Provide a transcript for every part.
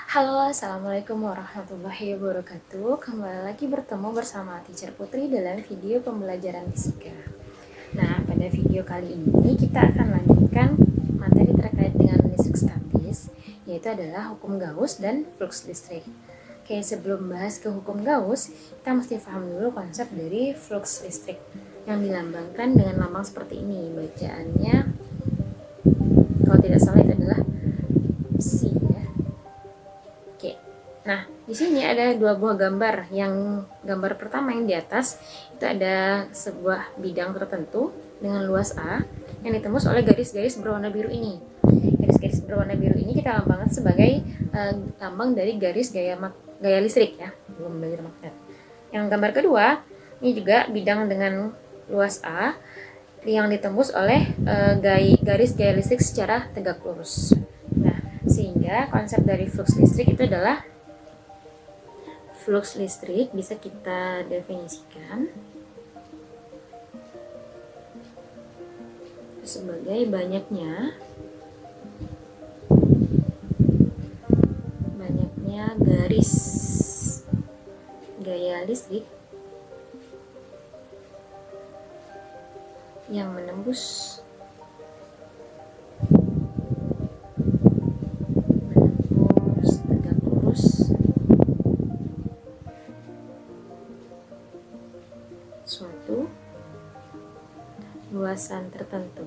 Halo, Assalamualaikum warahmatullahi wabarakatuh. Kembali lagi bertemu bersama Teacher Putri dalam video pembelajaran fisika. Nah, pada video kali ini kita akan lanjutkan materi terkait dengan listrik statis, yaitu adalah hukum Gauss dan flux listrik. Oke, sebelum bahas ke hukum Gauss, kita mesti paham dulu konsep dari flux listrik yang dilambangkan dengan lambang seperti ini. Bacaannya, kalau tidak salah itu adalah psi ya. Oke. Nah, di sini ada dua buah gambar. Yang gambar pertama yang di atas itu ada sebuah bidang tertentu dengan luas A yang ditembus oleh garis-garis berwarna biru ini. Garis-garis berwarna biru ini kita lambangkan sebagai lambang dari garis gaya listrik ya, belum belajar magnet. Yang gambar kedua ini juga bidang dengan luas A yang ditembus oleh garis gaya listrik secara tegak lurus. Nah, sehingga konsep dari flux listrik itu adalah flux listrik bisa kita definisikan sebagai banyaknya garis gaya listrik yang menembus tegak lurus suatu luasan tertentu.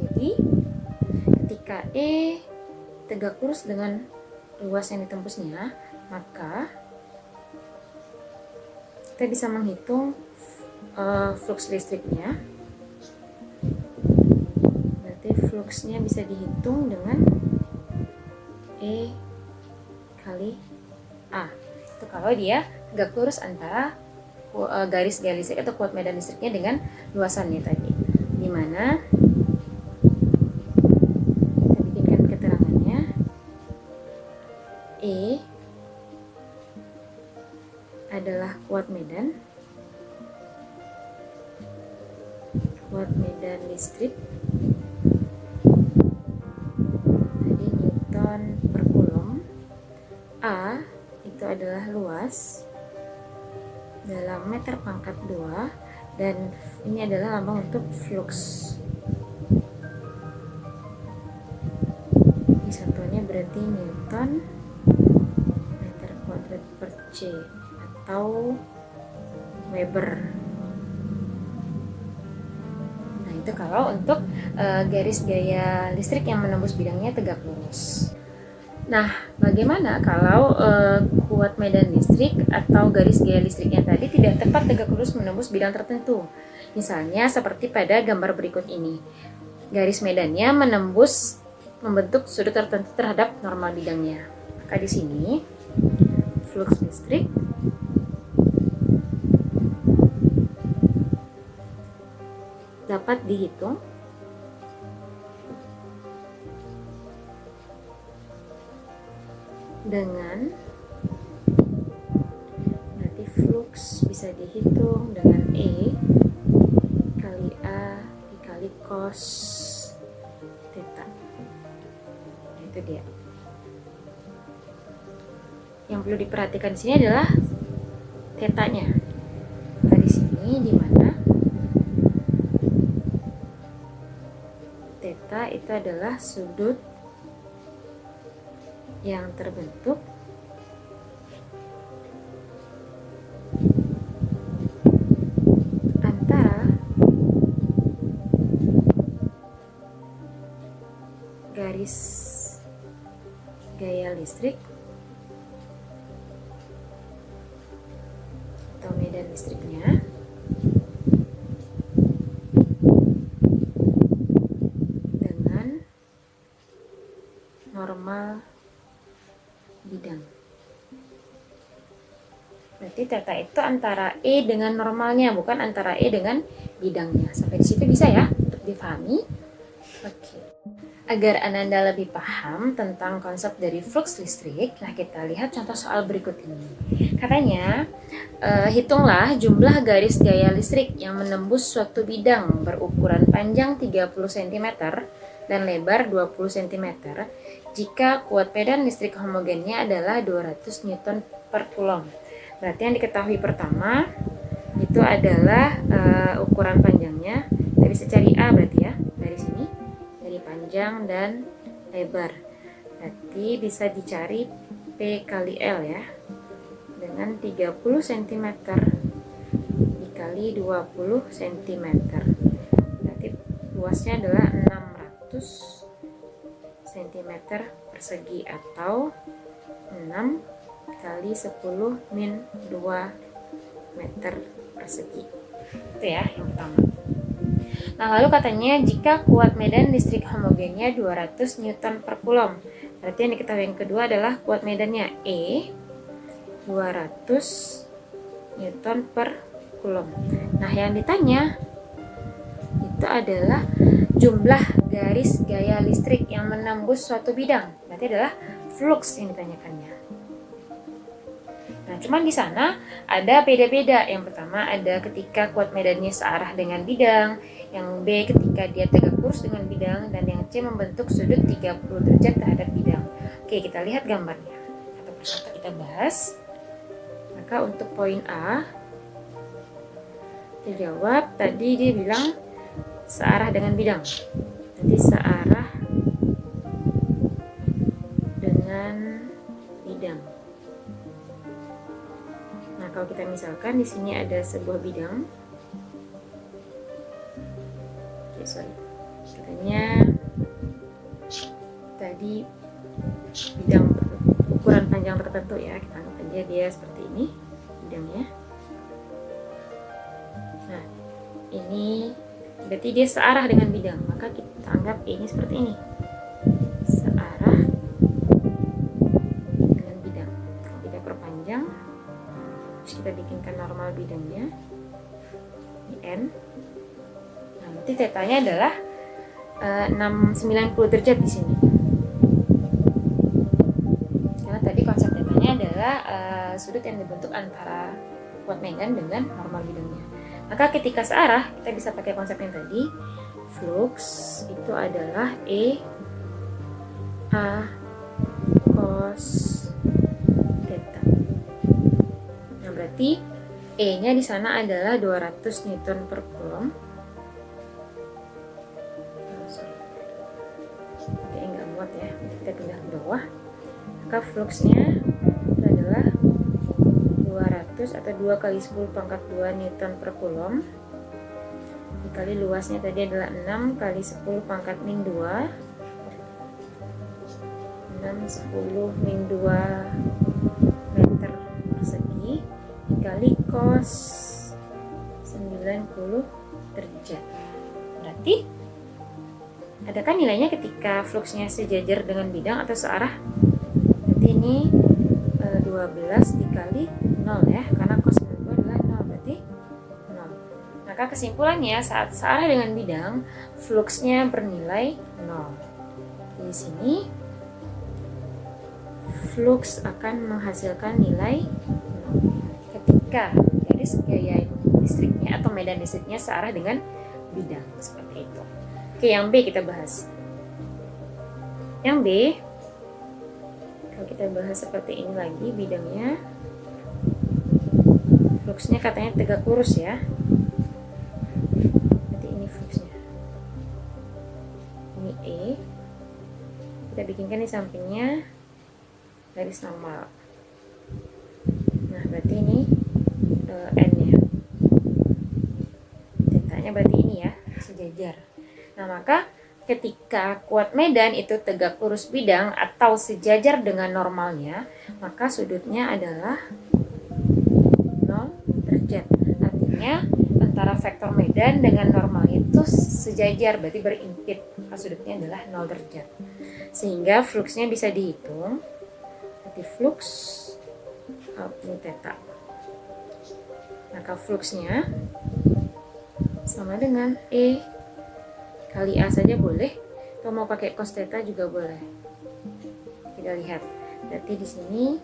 Jadi, ketika E tegak lurus dengan luas yang ditembusnya, maka kita bisa menghitung flux listriknya. Berarti fluxnya bisa dihitung dengan E kali A. Itu kalau dia tegak lurus antara garis gaya listrik atau kuat medan listriknya dengan luasannya tadi. Dimana kita bikinkan keterangannya, E adalah kuat medan listrik tadi Newton per Coulomb. A itu adalah luas dalam meter pangkat 2 dan ini adalah lambang untuk flux. Ini satuannya berarti Newton meter kuadrat per C atau Weber. Nah, itu kalau untuk garis gaya listrik yang menembus bidangnya tegak lurus. Nah, bagaimana kalau kuat medan listrik atau garis gaya listriknya tadi tidak tepat tegak lurus menembus bidang tertentu? Misalnya seperti pada gambar berikut ini. Garis medannya membentuk sudut tertentu terhadap normal bidangnya. Maka di sini flux listrik dapat dihitung dengan, berarti flux bisa dihitung dengan E kali A dikali cos theta. Itu dia. Yang perlu diperhatikan di sini adalah tetanya. Maka di sini di mana theta itu adalah sudut yang terbentuk antara garis gaya listrik atau medan listriknya dengan normal bidang. Berarti theta itu antara E dengan normalnya, bukan antara E dengan bidangnya. Sampai di situ bisa ya untuk difahami. Oke. Agar Ananda lebih paham tentang konsep dari flux listrik, nah kita lihat contoh soal berikut ini. Katanya, hitunglah jumlah garis gaya listrik yang menembus suatu bidang berukuran panjang 30 cm dan lebar 20 cm jika kuat medan listrik homogennya adalah 200 Newton per Coulomb. Berarti yang diketahui pertama itu adalah ukuran panjangnya. Kita bisa cari A berarti ya, dari sini. Dari panjang dan lebar. Berarti bisa dicari P kali L ya. Dengan 30 cm dikali 20 cm. Berarti luasnya adalah 600 cm persegi atau 6 kali 10 min 2 meter persegi. Itu ya yang pertama. Nah, lalu katanya jika kuat medan listrik homogennya 200 Newton per Coulomb. Berarti yang diketahui yang kedua adalah kuat medannya E 200 Newton per Coulomb. Nah, yang ditanya itu adalah jumlah garis gaya listrik yang menembus suatu bidang. Berarti adalah flux yang ditanyakannya. Nah, cuman di sana ada beda-beda. Yang pertama ada ketika kuat medannya searah dengan bidang, yang B ketika dia tegak lurus dengan bidang, dan yang C membentuk sudut 30 derajat terhadap bidang. Oke, kita lihat gambarnya. Satu persatu kita bahas. Maka untuk poin A dijawab, tadi dia bilang searah dengan bidang. Jadi searah dengan bidang. Nah, kalau kita misalkan di sini ada sebuah bidang. Oke, sorry. Katanya tadi bidang ukuran panjang tertentu ya. Kita anggap aja dia seperti ini bidangnya. Nah, ini berarti dia searah dengan bidang. Maka kita anggap ini seperti ini. Searah dengan bidang. Kalau kita perpanjang, kita bikinkan normal bidangnya di N. Nah, berarti tetanya adalah 690 derajat di sini. Karena tadi konsep tetanya adalah sudut yang dibentuk antara kuat medan dengan normal bidangnya. Maka ketika searah, kita bisa pakai konsep yang tadi. Flux itu adalah E A cos theta. Nah, berarti E-nya di sana adalah 200 Newton per Coulomb. Oke, nggak muat ya. Kita pindah ke bawah. Maka fluxnya itu adalah 200 atau 2 kali 10 pangkat 2 Newton per Coulomb. Dikali luasnya tadi adalah 6 kali 10 pangkat min 2. 6, 10 min 2 meter persegi dikali cos 90 derajat. Berarti adakah nilainya ketika fluxnya sejajar dengan bidang atau searah? Berarti ini 12 dikali 0 ya, karena cos 90 adalah 0, berarti 0. Maka kesimpulannya saat searah dengan bidang, fluxnya bernilai 0. Di sini flux akan menghasilkan nilai 0 ketika garis gaya listriknya atau medan listriknya searah dengan bidang, seperti itu. Oke, yang B kita bahas. Yang B, kalau kita bahas seperti ini lagi bidangnya, fluxnya katanya tegak lurus ya. Berarti ini fluxnya. Ini E. Kita bikinkan di sampingnya garis normal. Nah, berarti ini N ya. Tetanya berarti ini ya, sejajar. Nah, maka ketika kuat medan itu tegak lurus bidang atau sejajar dengan normalnya, maka sudutnya adalah 0 derajat. Artinya antara vektor medan dengan normal itu sejajar, berarti berimpit, maka sudutnya adalah 0 derajat. Sehingga fluxnya bisa dihitung. Berarti flux ini theta. Maka fluxnya sama dengan E kali A saja boleh, Atau mau pakai cos theta juga boleh. Kita lihat. Berarti di sini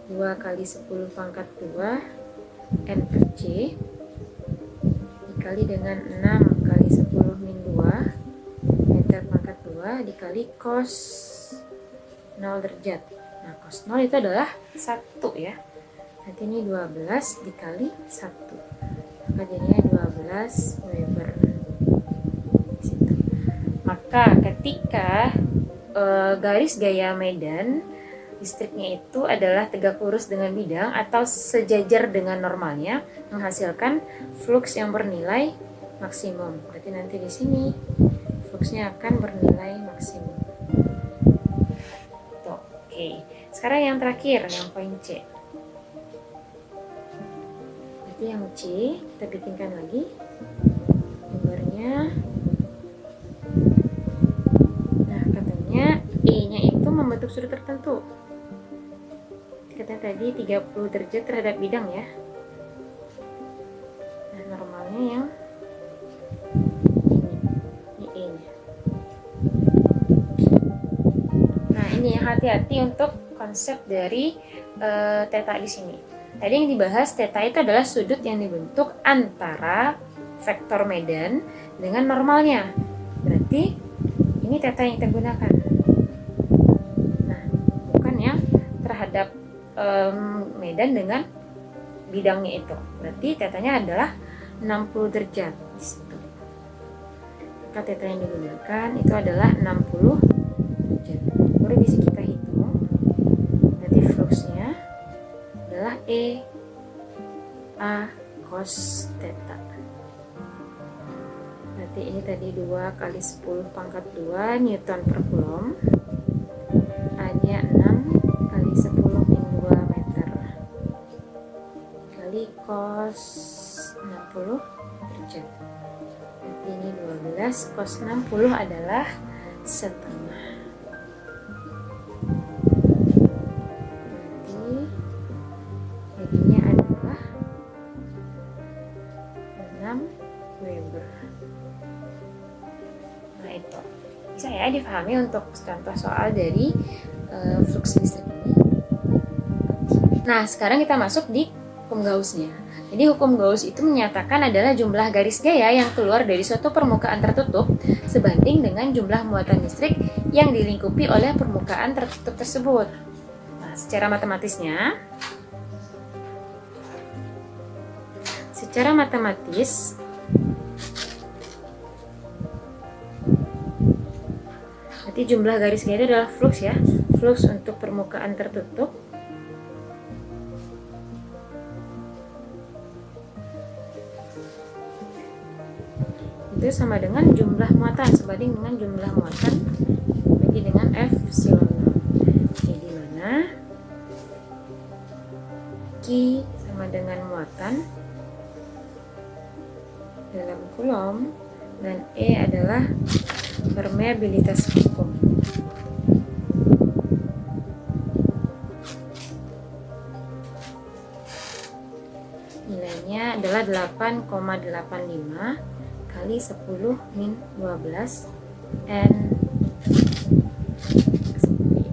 2 kali 10 pangkat 2 N per C dikali dengan 6 kali 10 min 2 meter pangkat 2 dikali cos 0 derajat. Nah, cos 0 itu adalah 1 ya. Nanti ini 12 dikali 1. Maka jadinya 12 Weber. Maka ketika garis gaya medan listriknya itu adalah tegak lurus dengan bidang atau sejajar dengan normalnya, menghasilkan flux yang bernilai maksimum. Berarti nanti di sini fluxnya akan bernilai maksimum. Tuh, oke. Sekarang yang terakhir, yang poin C. Berarti yang C kita bikinkan lagi gambarnya. Nah, katanya E-nya itu membentuk sudut tertentu. Katanya tadi 30 derajat terhadap bidang ya. Nah, normalnya yang ini E-nya. Nah, ini ya, hati-hati untuk konsep dari theta di sini. Tadi yang dibahas, theta itu adalah sudut yang dibentuk antara vektor medan dengan normalnya. Berarti ini theta yang kita gunakan. Nah, bukan yang terhadap medan dengan bidangnya itu. Berarti tetanya adalah 60 derajat di situ. Maka theta yang digunakan itu adalah 60 derajat. Baru bisa kita hitung. Berarti fluxnya adalah E A cos theta. Berarti ini tadi 2 kali 10 pangkat 2 Newton per Coulomb. A-nya 6 kali 10 min 2 meter kali cos 60 derajat. Berarti ini 12 cos 60 adalah setengah. Berarti jadinya adalah 6 Weber. Nah, itu bisa ya dipahami untuk contoh soal dari flux listrik ini. Nah, sekarang kita masuk di hukum Gauss-nya. Jadi hukum Gauss itu menyatakan adalah jumlah garis gaya yang keluar dari suatu permukaan tertutup sebanding dengan jumlah muatan listrik yang dilingkupi oleh permukaan tertutup tersebut. Nah, secara matematis berarti jumlah garis gaya itu adalah flux ya. Flux untuk permukaan tertutup itu sama dengan jumlah muatan, sebanding dengan jumlah muatan bagi dengan epsilon. Jadi mana Q sama dengan muatan dalam Coulomb dan E adalah permeabilitas vakum. Nilainya adalah 8,85 kali 10 min 12 N,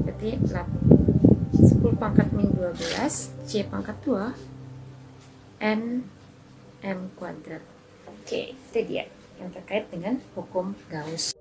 berarti 10 pangkat min 12 C pangkat 2 N M kuadrat. Oke, itu dia yang terkait dengan hukum Gauss.